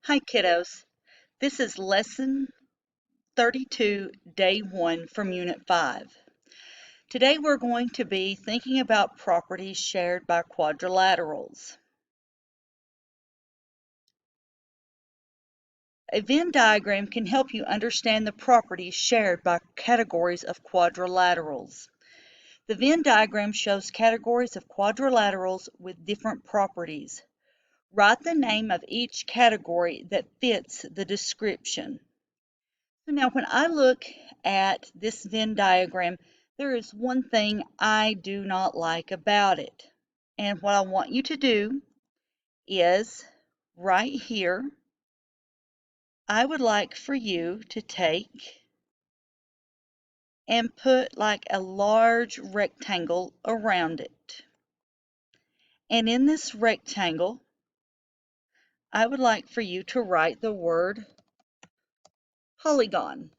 Hi kiddos, this is lesson 32, day 1 from unit 5. Today we're going to be thinking about properties shared by quadrilaterals. A Venn diagram can help you understand the properties shared by categories of quadrilaterals. The Venn diagram shows categories of quadrilaterals with different properties. Write the name of each category that fits the description. So now when I look at this Venn diagram, there is one thing I do not like about it. And what I want you to do is right here, I would like for you to take and put like a large rectangle around it. And in this rectangle, I would like for you to write the word polygon,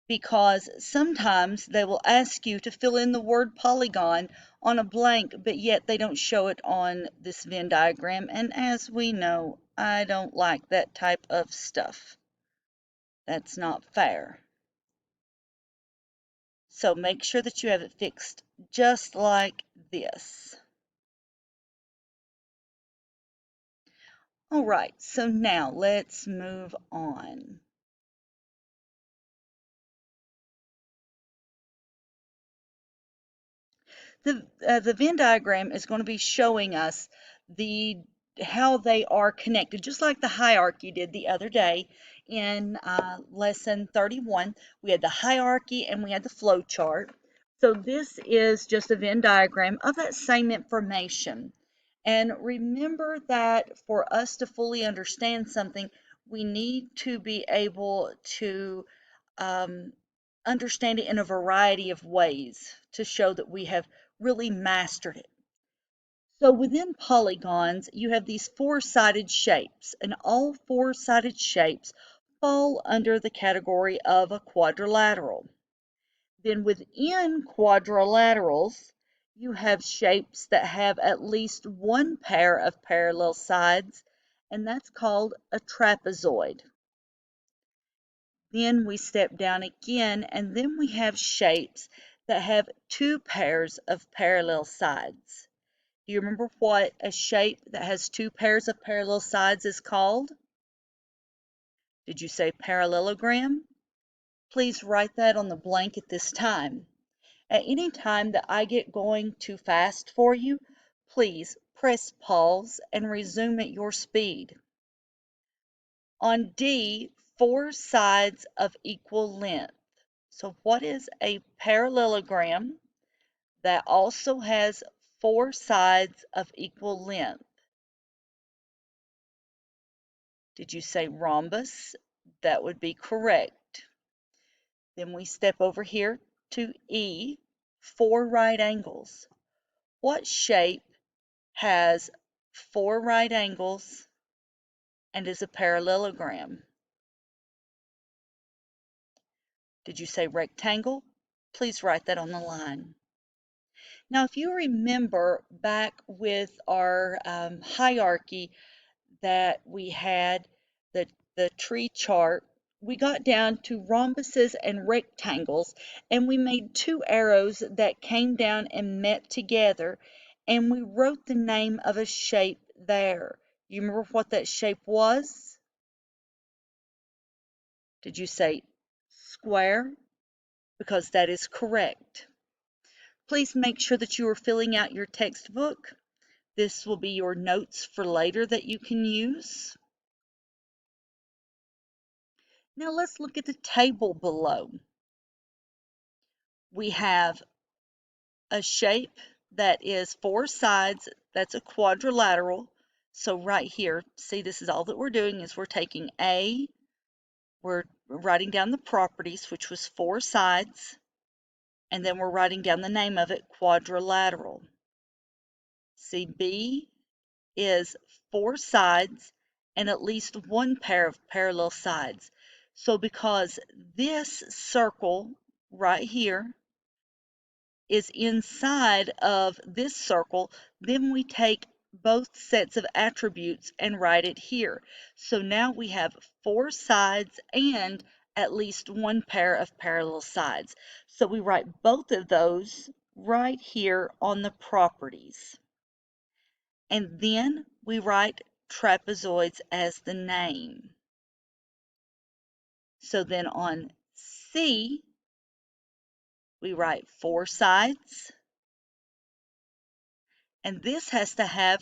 because sometimes they will ask you to fill in the word polygon on a blank, but yet they don't show it on this Venn diagram. And as we know, I don't like that type of stuff. That's not fair. So make sure that you have it fixed just like this. All right, so now let's move on. The Venn diagram is going to be showing us how they are connected, just like the hierarchy did the other day in lesson 31. We had the hierarchy and we had the flow chart. So this is just a Venn diagram of that same information. And remember that for us to fully understand something, we need to be able to understand it in a variety of ways to show that we have really mastered it. So within polygons, you have these four-sided shapes, and all four-sided shapes fall under the category of a quadrilateral. Then within quadrilaterals, you have shapes that have at least one pair of parallel sides, and that's called a trapezoid. Then we step down again, and then we have shapes that have two pairs of parallel sides. Do you remember what a shape that has two pairs of parallel sides is called? Did you say parallelogram? Please write that on the blank at this time. At any time that I get going too fast for you, please press pause and resume at your speed. On D, four sides of equal length. So what is a parallelogram that also has four sides of equal length? Did you say rhombus? That would be correct. Then we step over here to E, four right angles. What shape has four right angles and is a parallelogram? Did you say rectangle? Please write that on the line. Now, if you remember back with our hierarchy that we had, the tree chart, we got down to rhombuses and rectangles, and we made two arrows that came down and met together, and we wrote the name of a shape there. You remember what that shape was? Did you say square? Because that is correct. Please make sure that you are filling out your textbook. This will be your notes for later that you can use. Now let's look at the table below. We have a shape that is four sides, that's a quadrilateral. So right here, see, this is all that we're doing is we're taking A, we're writing down the properties, which was four sides, and then we're writing down the name of it, quadrilateral. See, B is four sides and at least one pair of parallel sides. So because this circle right here is inside of this circle, then we take both sets of attributes and write it here. So now we have 4 sides and at least one pair of parallel sides. So we write both of those right here on the properties. And then we write trapezoids as the name. So then on C, we write 4 sides, and this has to have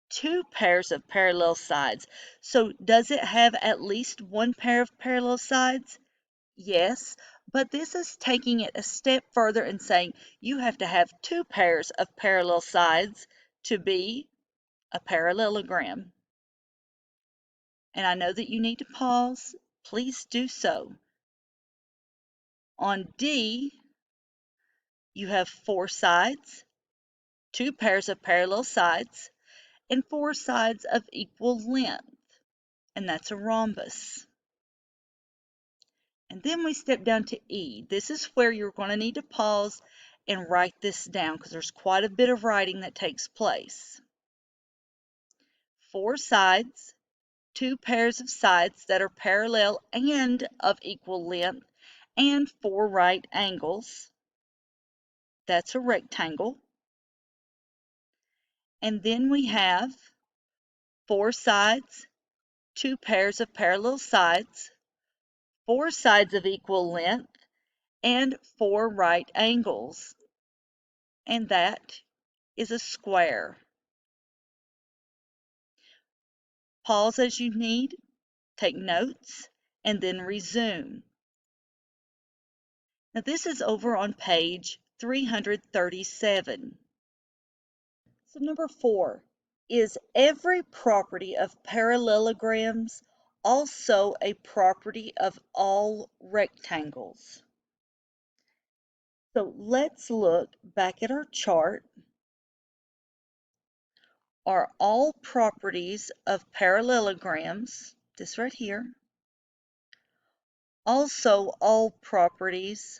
2 pairs of parallel sides. So does it have at least one pair of parallel sides? Yes, but this is taking it a step further and saying you have to have 2 pairs of parallel sides to be a parallelogram. And I know that you need to pause. Please do so. On D, you have 4 sides, 2 pairs of parallel sides, and 4 sides of equal length, and that's a rhombus. And then we step down to E. This is where you're going to need to pause and write this down because there's quite a bit of writing that takes place. 4 sides, 2 pairs of sides that are parallel and of equal length, and 4 right angles. That's a rectangle. And then we have 4 sides, 2 pairs of parallel sides, 4 sides of equal length, and 4 right angles. And that is a square. Pause as you need, take notes, and then resume. Now this is over on page 337. So number 4, is every property of parallelograms also a property of all rectangles? So let's look back at our chart. Are all properties of parallelograms, this right here, also all properties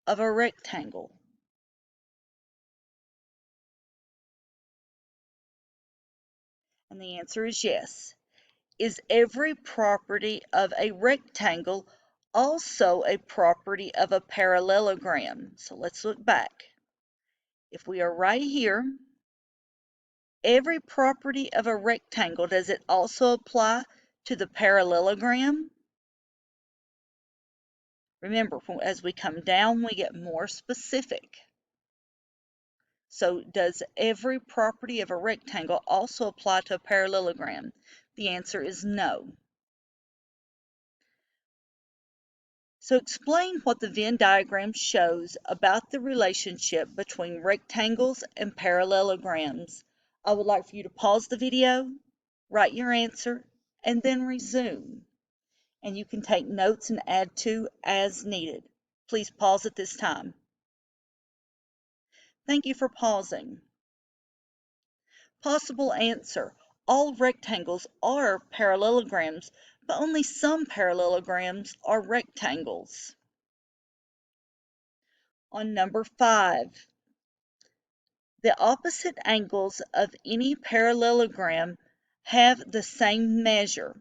of a rectangle? And the answer is yes. Is every property of a rectangle also a property of a parallelogram? So let's look back. If we are right here, every property of a rectangle, does it also apply to the parallelogram? Remember, as we come down, we get more specific. So does every property of a rectangle also apply to a parallelogram? The answer is no. So explain what the Venn diagram shows about the relationship between rectangles and parallelograms. I would like for you to pause the video, write your answer, and then resume. And you can take notes and add to as needed. Please pause at this time. Thank you for pausing. Possible answer. All rectangles are parallelograms, but only some parallelograms are rectangles. On number 5, the opposite angles of any parallelogram have the same measure.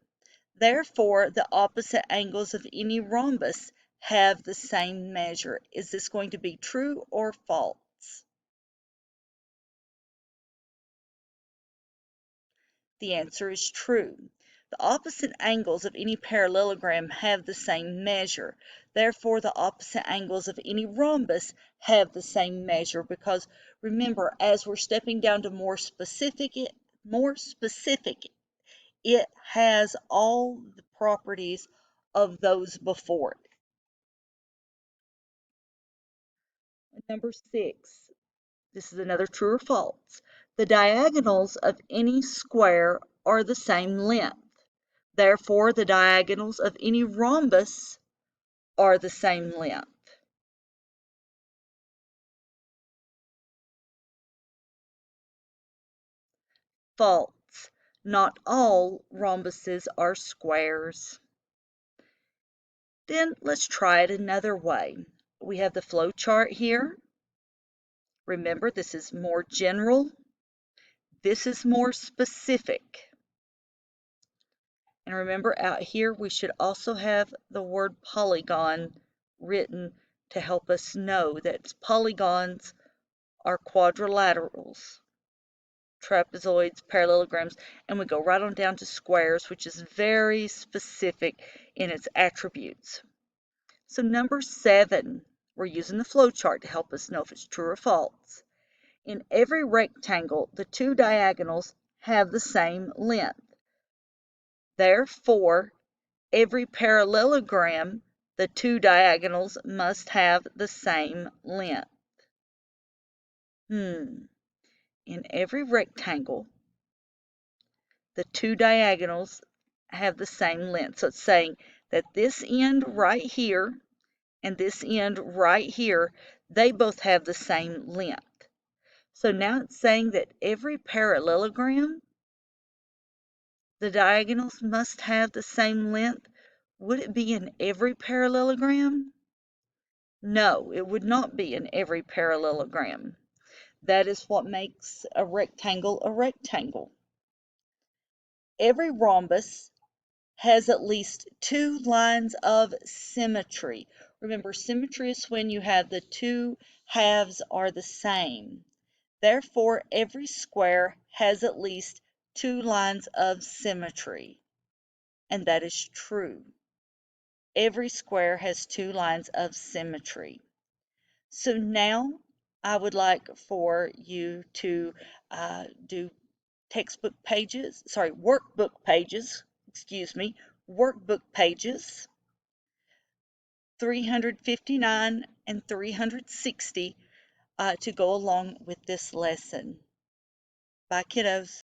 Therefore, the opposite angles of any rhombus have the same measure. Is this going to be true or false? The answer is true. The opposite angles of any parallelogram have the same measure. Therefore, the opposite angles of any rhombus have the same measure because remember, as we're stepping down to more specific, it has all the properties of those before it. Number 6, this is another true or false. The diagonals of any square are the same length. Therefore, the diagonals of any rhombus are the same length. False. Not all rhombuses are squares. Then let's try it another way. We have the flow chart here. Remember, this is more general. This is more specific. And remember, out here we should also have the word polygon written to help us know that polygons are quadrilaterals, trapezoids, parallelograms, and we go right on down to squares, which is very specific in its attributes. So number 7, we're using the flow chart to help us know if it's true or false. In every rectangle, the two diagonals have the same length. Therefore, every parallelogram, the two diagonals must have the same length. In every rectangle, the two diagonals have the same length. So it's saying that this end right here and this end right here, they both have the same length. So now it's saying that every parallelogram, the diagonals must have the same length. Would it be in every parallelogram? No, it would not be in every parallelogram. That is what makes a rectangle a rectangle. Every rhombus has at least 2 lines of symmetry. Remember, symmetry is when you have the two halves are the same. Therefore, every square has at least 2 lines of symmetry. And that is true. Every square has 2 lines of symmetry. So now I would like for you to do workbook pages 359 and 360 to go along with this lesson. Bye, kiddos.